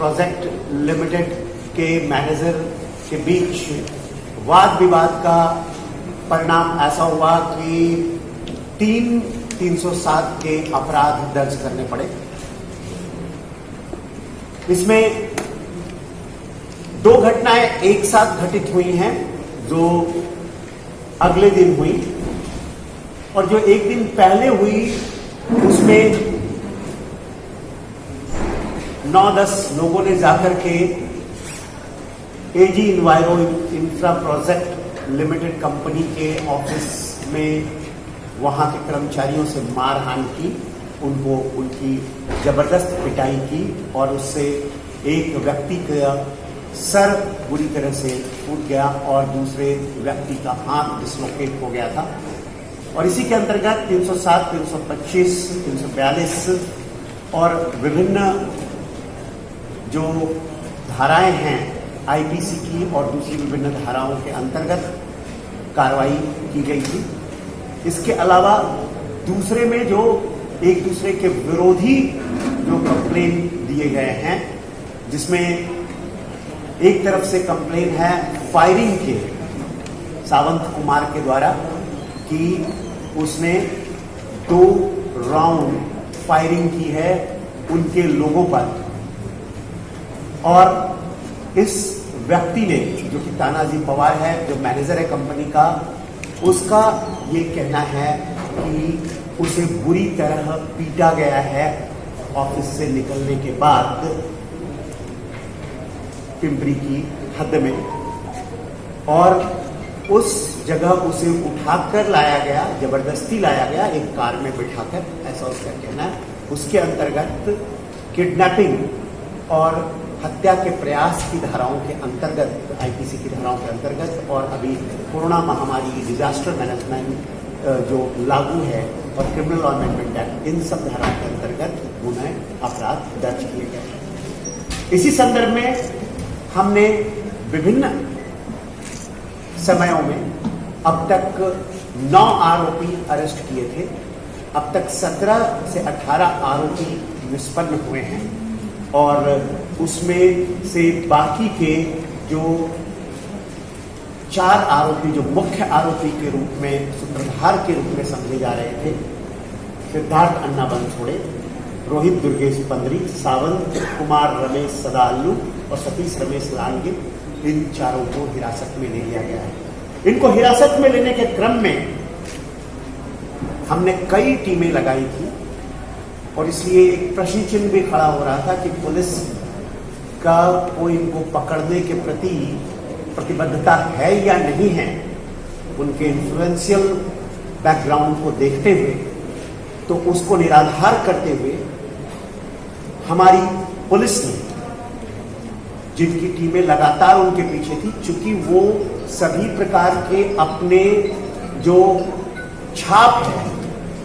Project limited के manager के बीच वाद विवाद का परिणाम ऐसा हुआ कि 307 के अपराध दर्ज करने पड़े। इसमें 2 घटनाएं एक साथ घटित हुई हैं जो अगले दिन हुई, और जो एक दिन पहले हुई उसमें 9-10 लोगों ने जाकर के AG enviro infra project limited company के ऑफिस में वहां के कर्मचारियों से मारहान की, उनको उनकी जबरदस्त पिटाई की और उससे एक व्यक्ति का सर बुरी तरह से फूट गया और दूसरे व्यक्ति का हाथ डिस्लोकेट हो गया था। और इसी के अंतर्गत 307, 325, 342 और विभिन्न जो धाराएं हैं आईपीसी की और दूसरी विभिन्न धाराओं के अंतर्गत कार्रवाई की गई थी। इसके अलावा दूसरे में जो एक दूसरे के विरोधी जो कंप्लेन दिए गए हैं, जिसमें एक तरफ से कंप्लेन है फायरिंग के सावंत कुमार के द्वारा कि उसने 2 राउंड फायरिंग की है उनके लोगों पर, और इस व्यक्ति ने जो कि तानाजी पवार है, जो मैनेजर है कंपनी का, उसका ये कहना है कि उसे बुरी तरह पीटा गया है ऑफिस से निकलने के बाद पिंपरी की हद में, और उस जगह उसे उठाकर लाया गया, जबरदस्ती लाया गया एक कार में बिठाकर, ऐसा उसका कहना है। उसके अंतर्गत किडनैपिंग और हत्या के प्रयास की धाराओं के अंतर्गत, आईपीसी की धाराओं के अंतर्गत, और अभी कोरोना महामारी डिजास्टर मैनेजमेंट जो लागू है और क्रिमिनल लॉ अमेंडमेंट एक्ट, इन सब धाराओं के अंतर्गत गुनाह अपराध दर्ज किए गए। इसी संदर्भ में हमने विभिन्न समयों में अब तक 9 आरोपी अरेस्ट किए थे। अब तक 17 से 18 आरोपी निष्पन्न हुए हैं, और उसमें से बाकी के जो 4 आरोपी जो मुख्य आरोपी के रूप में, सूत्रधार के रूप में समझे जा रहे थे, सिद्धार्थ अन्ना बनसोड़े, रोहित दुर्गेश पंद्री, सावंत कुमार रमेश सदालू और सतीश रमेश लांगे, इन चारों को हिरासत में ले लिया गया है। इनको हिरासत में लेने के क्रम में हमने कई टीमें लगाई थी, और इसलिए एक प्रश्न चिन्ह भी खड़ा हो रहा था कि पुलिस का कोई इनको पकड़ने के प्रति प्रतिबद्धता है या नहीं है। उनके इन्फ्लुएंशियल बैकग्राउंड को देखते हुए, तो उसको निराधार करते हुए हमारी पुलिस ने, जिनकी टीमें लगातार उनके पीछे थी, चूंकि वो सभी प्रकार के अपने जो छाप है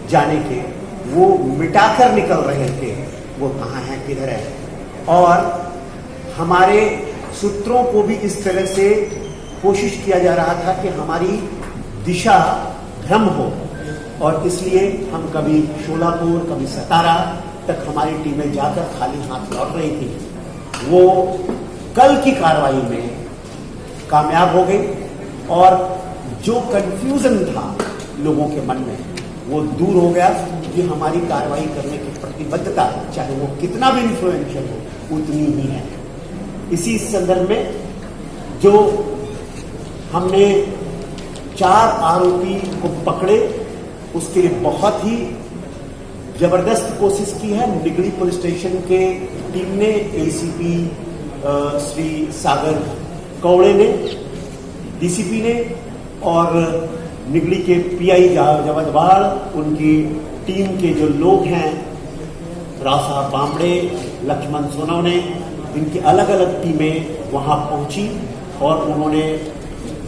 जाने के, वो मिटाकर निकल रहे थे, वो कहाँ है, किधर है, और हमारे सूत्रों को भी इस तरह से कोशिश किया जा रहा था कि हमारी दिशा भ्रम हो, और इसलिए हम कभी शोलापुर, कभी सतारा तक हमारी टीमें जाकर खाली हाथ लौट रही थी। वो कल की कार्रवाई में कामयाब हो गई, और जो कंफ्यूजन था लोगों के मन में वो दूर हो गया कि हमारी कार्रवाई करने की प्रतिबद्धता, चाहे वो कितना भी इन्फ्लुएंशियल हो, उतनी ही है। इसी संदर्भ में जो हमने 4 आरोपी को पकड़े, उसके लिए बहुत ही जबरदस्त कोशिश की है निगड़ी पुलिस स्टेशन के टीम ने, एसीपी श्री सागर कौड़े ने, डीसीपी ने, और निगड़ी के पीआई जवदवाड़, उनकी टीम के जो लोग हैं, राव साहब बामड़े, लक्ष्मण सोनवने, इनकी अलग अलग टीमें वहां पहुंची, और उन्होंने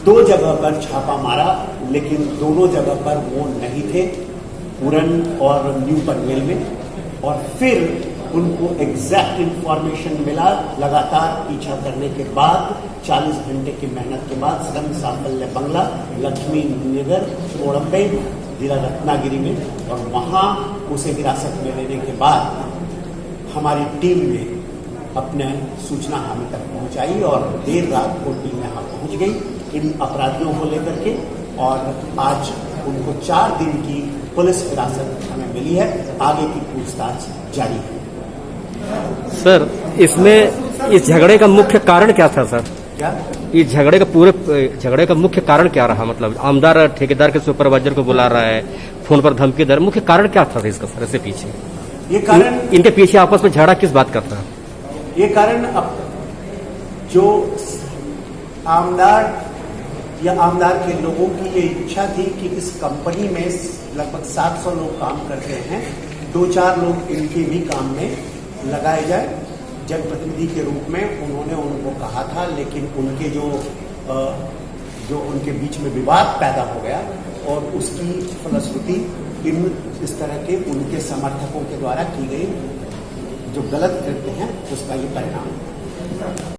2 जगह पर छापा मारा, लेकिन दोनों जगह पर वो नहीं थे, उरन और न्यू पनवेल में। और फिर उनको एग्जैक्ट इंफॉर्मेशन मिला, लगातार पीछा करने के बाद, 40 घंटे की मेहनत के बाद, श्रम साफल्य बंगला, लक्ष्मी नगर, कोड़म्बे, जिला रत्नागिरी में, और वहां उसे हिरासत में लेने के बाद हमारी टीम ने अपने सूचना हमें तक पहुंचाई और देर रात वो टीम यहाँ पहुंच गई इन अपराधियों को लेकर के, और आज उनको 4 दिन की पुलिस हिरासत हमें मिली है। आगे की पूछताछ जारी है। सर, इसमें इस झगड़े का मुख्य कारण क्या था सर? क्या इस झगड़े का मुख्य कारण क्या रहा? मतलब आमदार ठेकेदार के सुपरवाइजर को बुला रहा है, फोन पर धमकी दे रहा है, मुख्य कारण क्या था इसका सर? इसके पीछे ये कारण, इनके पीछे आपस में झगड़ा किस बात का था? ये कारण अब जो आमदार या आमदार के लोगों की ये इच्छा थी कि इस कंपनी में लगभग 700 लोग काम करते हैं, 2-4 लोग इनके भी काम में लगाए जाए। जनप्रतिनिधि के रूप में उन्होंने उनको कहा था, लेकिन उनके जो उनके बीच में विवाद पैदा हो गया और उसकी फलश्रुति इस तरह के उनके समर्थकों के द्वारा की गई जो गलत कृत्य हैं उसका ये परिणाम है।